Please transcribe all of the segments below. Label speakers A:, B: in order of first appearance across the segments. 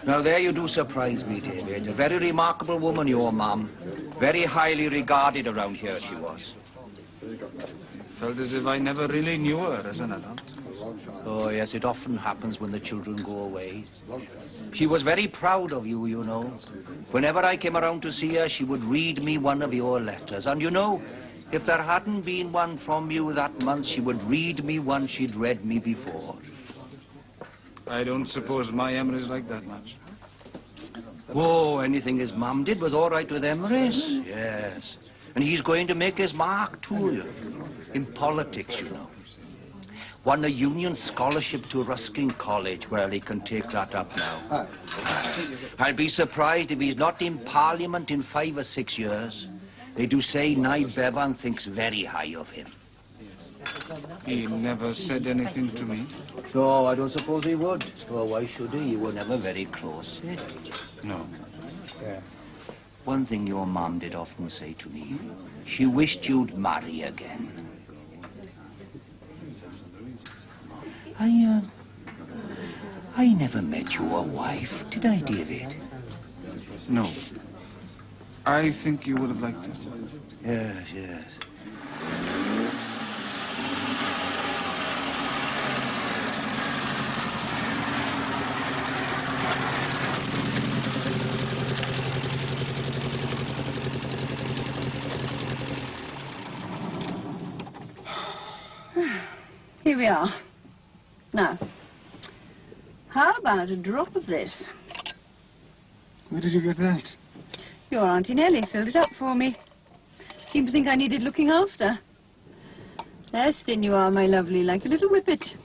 A: Now, there you do surprise me, David. A very remarkable woman, your mum. Very highly regarded around here, she was.
B: Felt as if I never really knew her as an adult.
A: Oh, yes, it often happens when the children go away. She was very proud of you, you know. Whenever I came around to see her, she would read me one of your letters. And, you know, if there hadn't been one from you that month, she would read me one she'd read me before.
B: I don't suppose my Emery's like that much.
A: Oh, anything his mum did was all right with Emery's, yes. And he's going to make his mark, too, in politics, you know. Won a union scholarship to Ruskin College. Well, he can take that up now. I'll be surprised if he's not in Parliament in 5 or 6 years. They do say Nye Bevan thinks very high of him.
B: He never said anything to me.
A: No, I don't suppose he would. Well, why should he? You were never very close. Eh?
B: No.
A: Yeah. One thing your mum did often say to me, she wished you'd marry again. I never met your wife, did I, David?
B: No. I think you would have liked it.
A: Yes, yes.
C: Here we are. Now, how about a drop of this?
D: Where did you get that?
C: Your Auntie Nellie filled it up for me. Seemed to think I needed looking after. There's thin you are, my lovely, like a little whippet.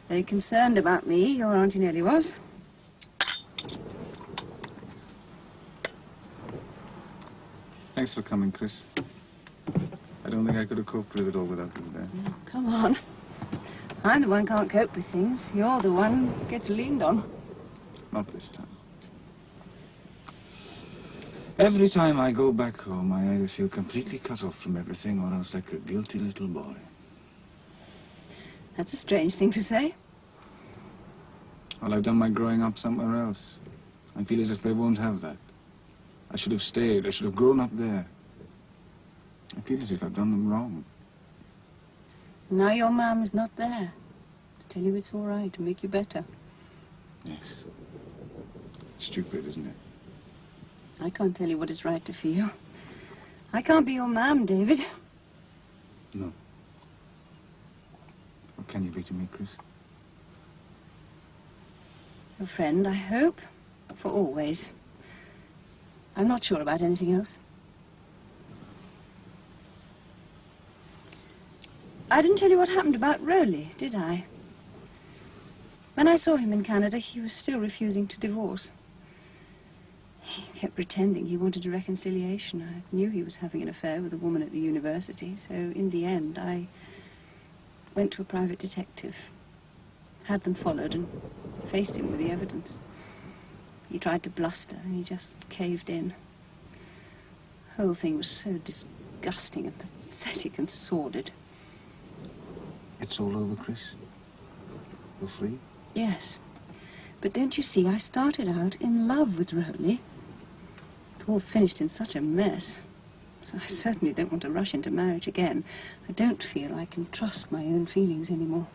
C: Very concerned about me, your Auntie Nellie was.
D: Thanks for coming, Chris. I don't think I could have coped with it all without you there.
C: Oh, come on. I'm the one who can't cope with things. You're the one who gets leaned on.
D: Not this time. Every time I go back home, I either feel completely cut off from everything or else like a guilty little boy.
C: That's a strange thing to say.
D: Well, I've done my growing up somewhere else. I feel as if they won't have that. I should have stayed. I should have grown up there. I feel as if I've done them wrong.
C: Now your mum is not there to tell you it's all right, to make you better.
D: Yes. Stupid, isn't it?
C: I can't tell you what is right to feel. I can't be your mum, David.
D: No. What can you be to me, Chris?
C: Your friend, I hope, for always. I'm not sure about anything else. I didn't tell you what happened about Rowley, did I? When I saw him in Canada, he was still refusing to divorce. He kept pretending he wanted a reconciliation. I knew he was having an affair with a woman at the university, so in the end I went to a private detective, had them followed and faced him with the evidence. He tried to bluster and he just caved in. The whole thing was so disgusting and pathetic and sordid.
D: It's all over, Chris? You're free?
C: Yes. But don't you see, I started out in love with Rowley. It all finished in such a mess. So I certainly don't want to rush into marriage again. I don't feel I can trust my own feelings anymore.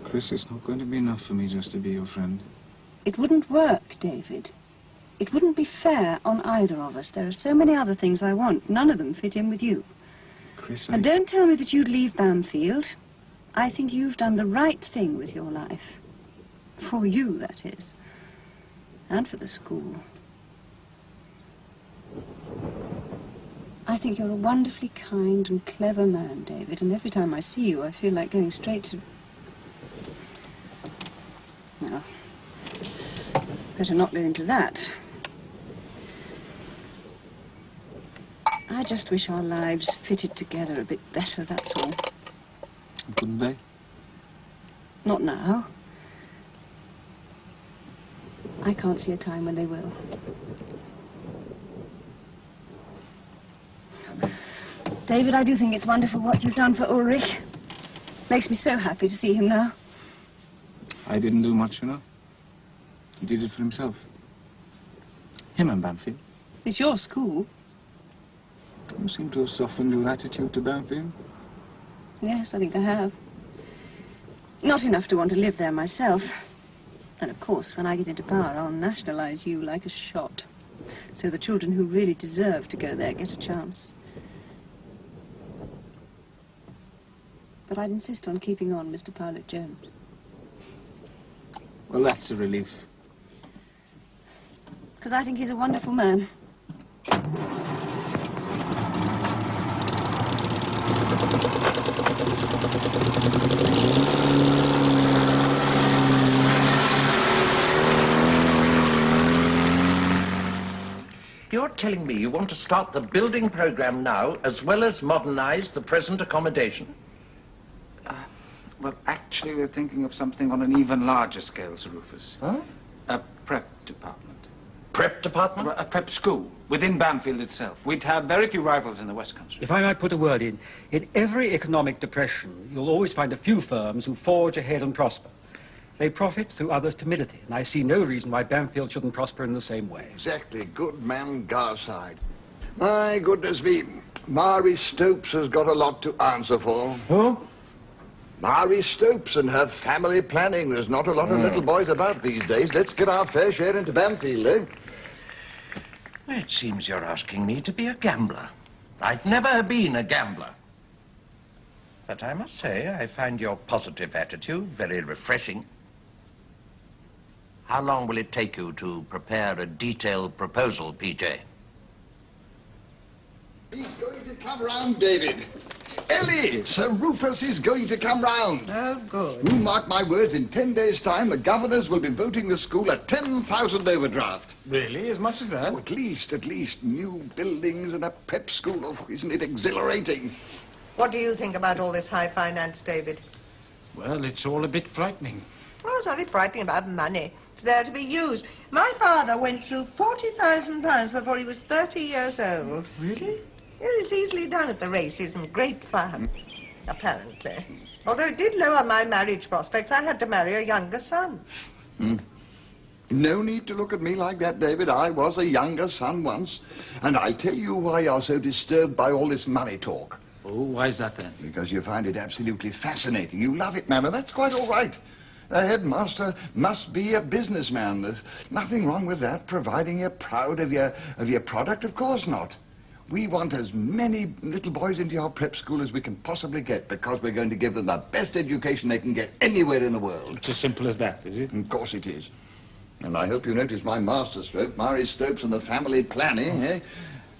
D: Chris, it's not going to be enough for me just to be your friend.
C: It wouldn't work, David. It wouldn't be fair on either of us. There are so many other things I want. None of them fit in with you.
D: Chris,
C: And don't tell me that you'd leave Bamfylde. I think you've done the right thing with your life. For you, that is. And for the school. I think you're a wonderfully kind and clever man, David, and every time I see you, I feel like going straight to... Well, better not go into that. I just wish our lives fitted together a bit better, that's all.
D: Couldn't they?
C: Not now. I can't see a time when they will. David, I do think it's wonderful what you've done for Ulrich. Makes me so happy to see him now.
D: I didn't do much, you know. He did it for himself. Him and Bamfylde.
C: It's your school.
D: You seem to have softened your attitude to Bamfylde.
C: Yes, I think I have. Not enough to want to live there myself. And of course, when I get into power, I'll nationalize you like a shot. So the children who really deserve to go there get a chance. But I'd insist on keeping on Mr. Pilot Jones.
D: Well, that's a relief.
C: Because I think he's a wonderful man.
E: You're telling me you want to start the building program now, as well as modernize the present accommodation?
B: Well, actually, we're thinking of something on an even larger scale, Sir Rufus.
E: Huh?
B: A prep department.
E: Prep department?
B: A prep school within Bamfylde itself. We'd have very few rivals in the West Country.
F: If I might put a word in every economic depression, you'll always find a few firms who forge ahead and prosper. They profit through others' timidity, and I see no reason why Bamfylde shouldn't prosper in the same way.
G: Exactly. Good man, Garside. My goodness me, Mary Stopes has got a lot to answer for.
E: Who?
G: Mary Stopes and her family planning. There's not a lot of little boys about these days. Let's get our fair share into Bamfylde, eh?
E: It seems you're asking me to be a gambler. I've never been a gambler. But I must say, I find your positive attitude very refreshing. How long will it take you to prepare a detailed proposal, PJ?
G: He's going to come round, David. Ellie, Sir Rufus is going to come round.
H: Oh, good.
G: You mark my words, in 10 days' time, the governors will be voting the school at 10,000 overdraft.
B: Really? As much as that?
G: Oh, at least. New buildings and a prep school. Oh, isn't it exhilarating?
H: What do you think about all this high finance, David?
B: Well, it's all a bit frightening.
H: Oh, there's nothing frightening about money. It's there to be used. My father went through £40,000 before he was 30 years old.
B: Really?
H: It's easily done at the races and great fun, apparently. Although it did lower my marriage prospects, I had to marry a younger son.
G: No need to look at me like that, David. I was a younger son once. And I'll tell you why you're so disturbed by all this money talk.
B: Oh, why is that then?
G: Because you find it absolutely fascinating. You love it, man, and that's quite all right. A headmaster must be a businessman. There's nothing wrong with that, providing you're proud of your product. Of course not. We want as many little boys into our prep school as we can possibly get, because we're going to give them the best education they can get anywhere in the world.
B: It's as simple as that, is it?
G: Of course it is. And I hope you noticed my masterstroke, Mary Stopes and the family planning, eh?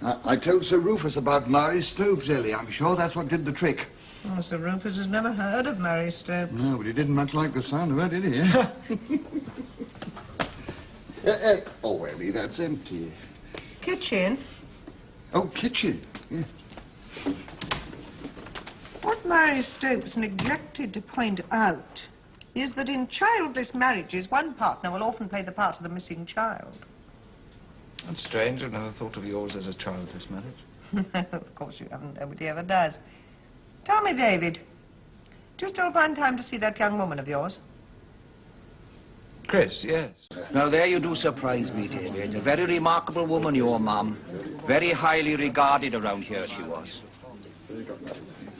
G: I told Sir Rufus about Mary Stopes, Ellie. I'm sure that's what did the trick.
H: Oh, Sir Rufus has never heard of Mary Stopes.
G: No, but he didn't much like the sound of her, did he? Oh, Ellie, that's empty.
H: Kitchen?
G: Oh, kitchen. Yeah.
H: What Mary Stopes neglected to point out is that in childless marriages, one partner will often play the part of the missing child.
B: That's strange. I've never thought of yours as a childless marriage.
H: No, of course you haven't. Nobody ever does. Tell me, David, do you still find time to see that young woman of yours?
B: Chris, yes.
A: Now, there you do surprise me, David. A very remarkable woman, your mum. Very highly regarded around here, she was.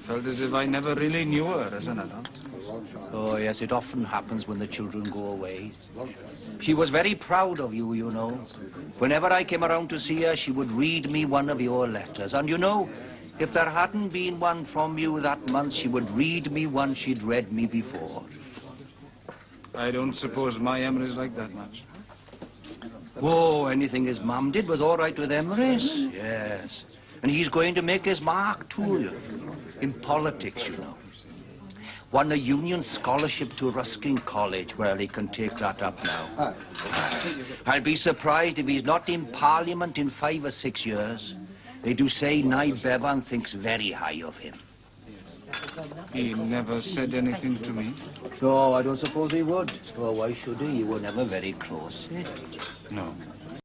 B: Felt as if I never really knew her as an adult.
A: Oh, yes, it often happens when the children go away. She was very proud of you, you know. Whenever I came around to see her, she would read me one of your letters. And, you know, if there hadn't been one from you that month, she would read me one she'd read me before.
B: I don't suppose my Emma is like that much.
A: Oh, anything his mum did was all right with Emrys, yes. And he's going to make his mark, too, in politics, you know. Won a union scholarship to Ruskin College. Well, he can take that up now. I'll be surprised if he's not in Parliament in 5 or 6 years. They do say Nye Bevan thinks very high of him.
B: He never said anything to me.
A: No, I don't suppose he would. Well, why should he? You were never very close.
B: No.